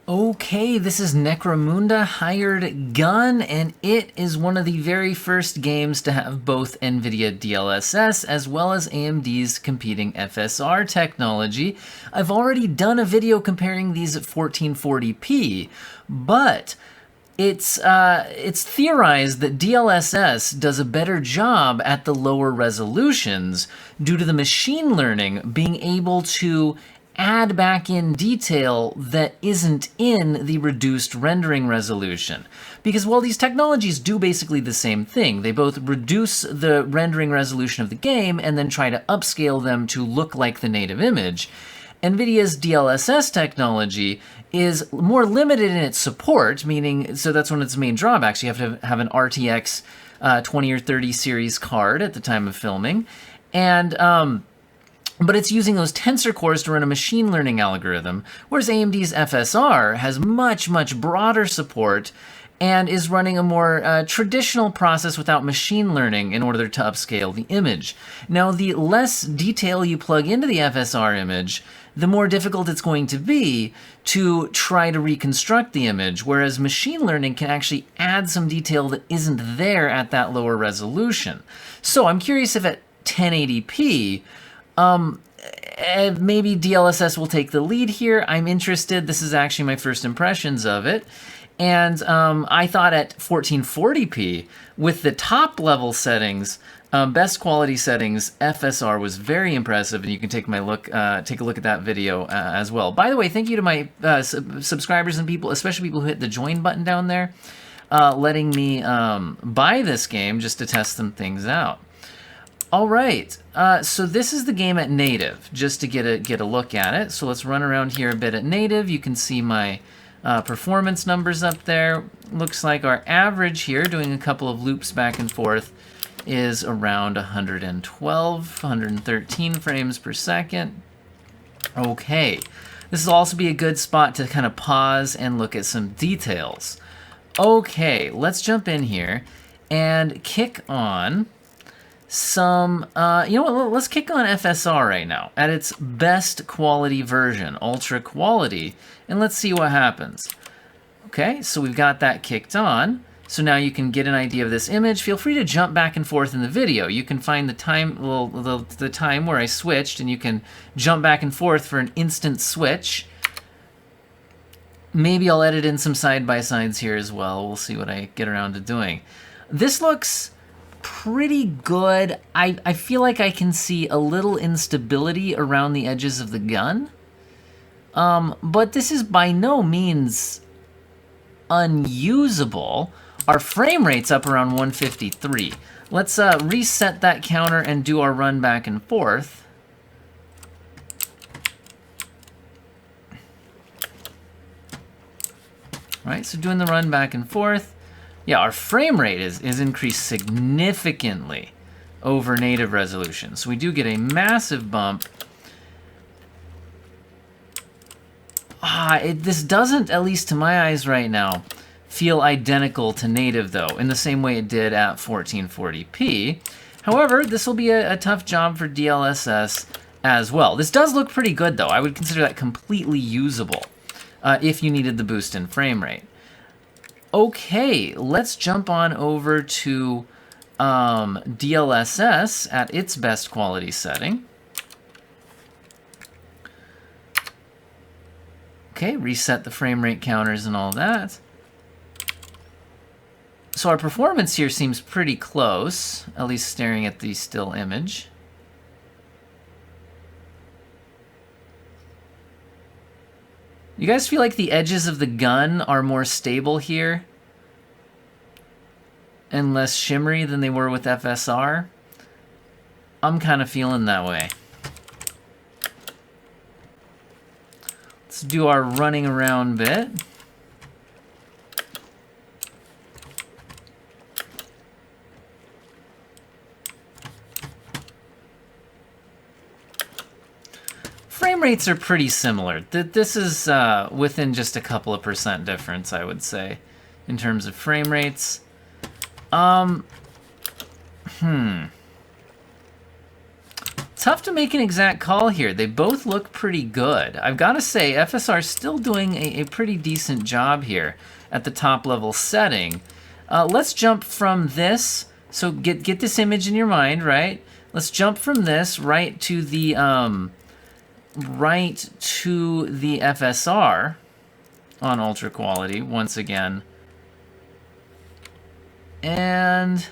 Okay, this is Necromunda Hired Gun, and it is one of the very first games to have both Nvidia DLSS as well as AMD's competing FSR technology. I've already done a video comparing these at 1440p, but it's theorized that DLSS does a better job at the lower resolutions due to the machine learning being able to add back in detail that isn't in the reduced rendering resolution. Because while these technologies do basically the same thing, they both reduce the rendering resolution of the game and then try to upscale them to look like the native image, NVIDIA's DLSS technology is more limited in its support, meaning, so that's one of its main drawbacks. You have to have an RTX 20 or 30 series card at the time of filming, and but it's using those tensor cores to run a machine learning algorithm, whereas AMD's FSR has much, much broader support and is running a more traditional process without machine learning in order to upscale the image. Now, the less detail you plug into the FSR image, the more difficult it's going to be to try to reconstruct the image, whereas machine learning can actually add some detail that isn't there at that lower resolution. So I'm curious if at 1080p, maybe DLSS will take the lead here. I'm interested. This is actually my first impressions of it. And I thought at 1440p, with the top level settings, best quality settings, FSR was very impressive, and you can take a look at that video as well. By the way, thank you to my subscribers and people, especially people who hit the join button down there, letting me buy this game just to test some things out. All right, so this is the game at native, just to get a look at it. So let's run around here a bit at native. You can see my performance numbers up there. Looks like our average here, doing a couple of loops back and forth, is around 112, 113 frames per second. Okay, this will also be a good spot to kind of pause and look at some details. Okay, let's jump in here and kick on some, you know what, let's kick on FSR right now at its best quality version, UltraQuality, and let's see what happens. Okay, so we've got that kicked on. So now you can get an idea of this image. Feel free to jump back and forth in the video. You can find the time, well, the time where I switched, and you can jump back and forth for an instant switch. Maybe I'll edit in some side-by-sides here as well. We'll see what I get around to doing. This looks pretty good. I feel like I can see a little instability around the edges of the gun. But this is by no means unusable. Our frame rate's up around 153. Let's reset that counter and do our run back and forth. All right, so doing the run back and forth. Yeah, our frame rate is increased significantly over native resolution. So we do get a massive bump. This doesn't, at least to my eyes right now, feel identical to native, though, in the same way it did at 1440p. However, this will be a tough job for DLSS as well. This does look pretty good, though. I would consider that completely usable if you needed the boost in frame rate. Okay, let's jump on over to DLSS at its best quality setting. Okay, reset the frame rate counters and all that. So our performance here seems pretty close, at least staring at the still image. You guys feel like the edges of the gun are more stable here and less shimmery than they were with FSR? I'm kind of feeling that way. Let's do our running around bit. Frame rates are pretty similar. This is within just a couple of % difference, I would say, in terms of frame rates. Tough to make an exact call here. They both look pretty good. I've got to say, FSR is still doing a pretty decent job here at the top level setting. Let's jump from this. So get this image in your mind, right? Let's jump from this right to the FSR on UltraQuality once again. And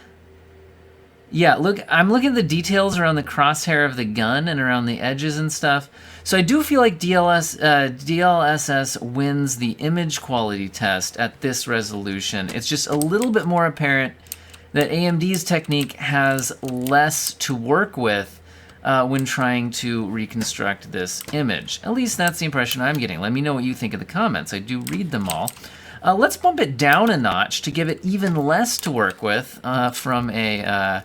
yeah, look, I'm looking at the details around the crosshair of the gun and around the edges and stuff. So I do feel like DLSS wins the image quality test at this resolution. It's just a little bit more apparent that AMD's technique has less to work with when trying to reconstruct this image. At least that's the impression I'm getting. Let me know what you think in the comments. I do read them all. Let's bump it down a notch to give it even less to work with from a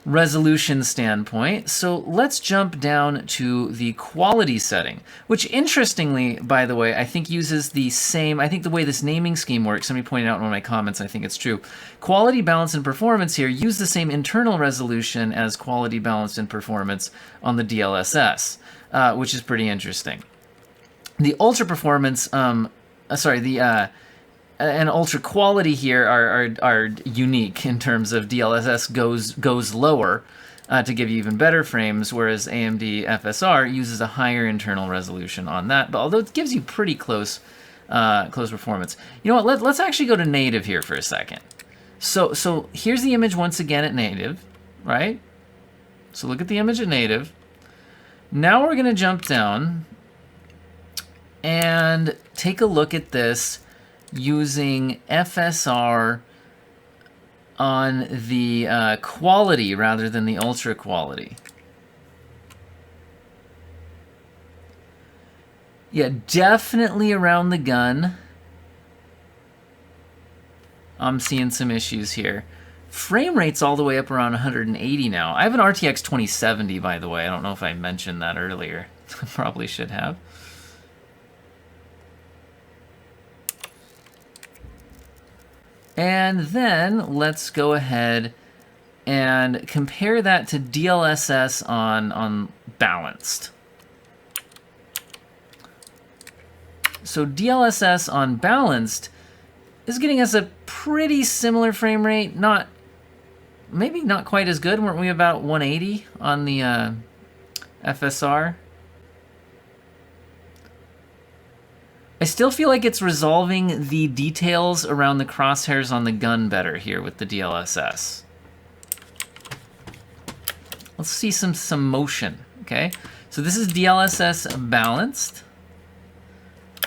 resolution standpoint. So let's jump down to the quality setting, which interestingly, by the way, I think uses the same, I think the way this naming scheme works, somebody pointed out in one of my comments, I think it's true. Quality, balance, and performance here use the same internal resolution as quality, balance, and performance on the DLSS, which is pretty interesting. The UltraPerformance, and UltraQuality here are unique in terms of DLSS goes lower to give you even better frames, whereas AMD FSR uses a higher internal resolution on that. But although it gives you pretty close performance, you know what? Let's actually go to native here for a second. So here's the image once again at native, right? So look at the image at native. Now we're gonna jump down and take a look at this using FSR on the quality rather than the UltraQuality. Yeah, definitely around the gun. I'm seeing some issues here. Frame rate's all the way up around 180 now. I have an RTX 2070, by the way. I don't know if I mentioned that earlier. Probably should have. And then let's go ahead and compare that to DLSS on Balanced. So DLSS on Balanced is getting us a pretty similar frame rate. Maybe not quite as good. Weren't we about 180 on the FSR? I still feel like it's resolving the details around the crosshairs on the gun better here with the DLSS. Let's see some motion, okay? So this is DLSS Balanced.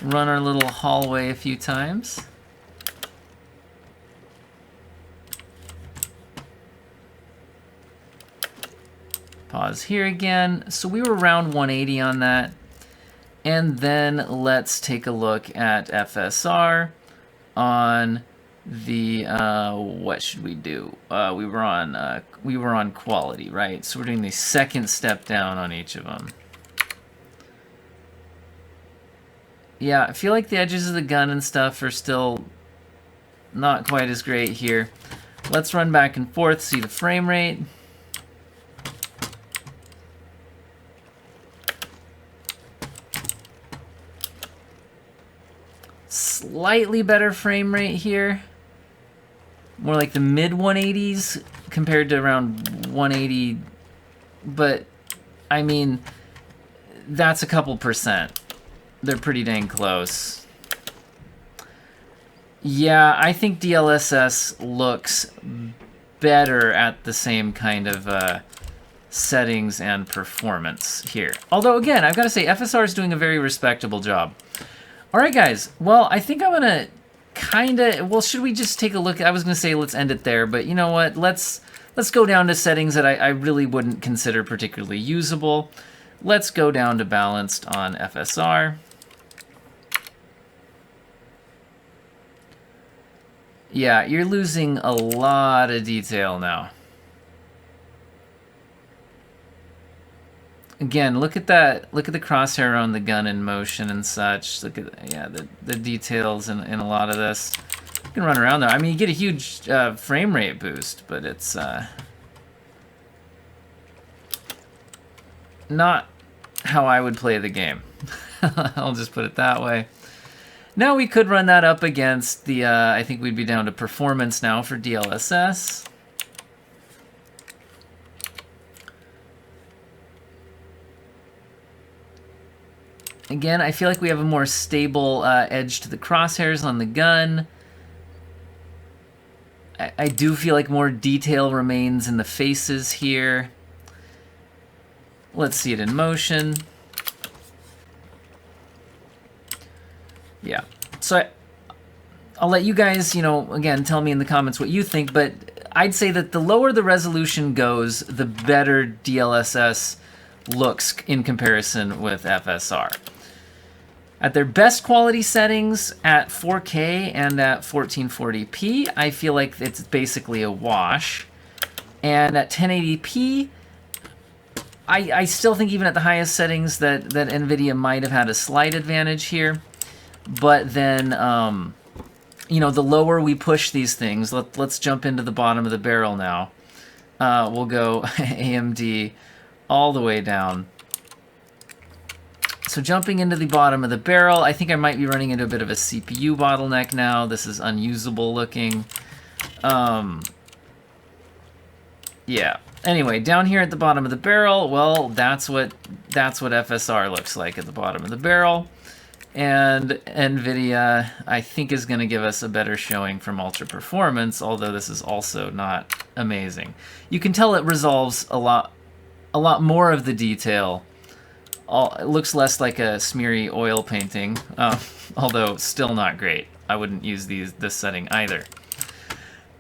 Run our little hallway a few times. Pause here again. So we were around 180 on that. And then let's take a look at FSR on the what should we do? We were on quality, right? So we're doing the second step down on each of them. Yeah, I feel like the edges of the gun and stuff are still not quite as great here. Let's run back and forth, see the frame rate. Slightly better frame rate here. More like the mid 180s compared to around 180. But, I mean, that's a couple percent. They're pretty dang close. Yeah, I think DLSS looks better at the same kind of settings and performance here. Although, again, I've got to say, FSR is doing a very respectable job. All right, guys. Well, I think I'm going to well, should we just take a look? I was going to say let's end it there, but you know what? Let's go down to settings that I really wouldn't consider particularly usable. Let's go down to Balanced on FSR. Yeah, you're losing a lot of detail now. Again, look at that. Look at the crosshair on the gun in motion and such. Look at the details in a lot of this. You can run around there. I mean, you get a huge frame rate boost, but it's not how I would play the game. I'll just put it that way. Now we could run that up against the, I think we'd be down to performance now for DLSS. Again, I feel like we have a more stable edge to the crosshairs on the gun. I do feel like more detail remains in the faces here. Let's see it in motion. Yeah, so I'll let you guys, you know, again, tell me in the comments what you think, but I'd say that the lower the resolution goes, the better DLSS looks in comparison with FSR. At their best quality settings, at 4K and at 1440p, I feel like it's basically a wash. And at 1080p, I still think even at the highest settings that Nvidia might have had a slight advantage here. But then, you know, the lower we push these things, let's jump into the bottom of the barrel now. We'll go AMD all the way down. So jumping into the bottom of the barrel, I think I might be running into a bit of a CPU bottleneck now. This is unusable looking. Yeah. Anyway, down here at the bottom of the barrel, well, that's what FSR looks like at the bottom of the barrel. And Nvidia, I think, is going to give us a better showing from UltraPerformance, although this is also not amazing. You can tell it resolves a lot more of the detail. It looks less like a smeary oil painting, although still not great. I wouldn't use this setting either.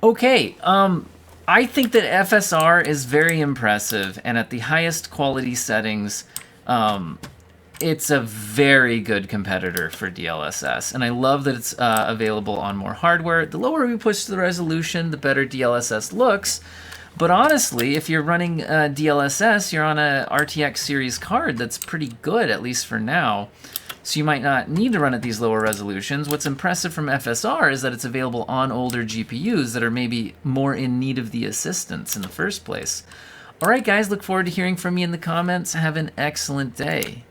Okay, I think that FSR is very impressive, and at the highest quality settings, it's a very good competitor for DLSS, and I love that it's available on more hardware. The lower we push the resolution, the better DLSS looks. But honestly, if you're running DLSS, you're on a RTX series card that's pretty good, at least for now. So you might not need to run at these lower resolutions. What's impressive from FSR is that it's available on older GPUs that are maybe more in need of the assistance in the first place. All right, guys, look forward to hearing from you in the comments. Have an excellent day.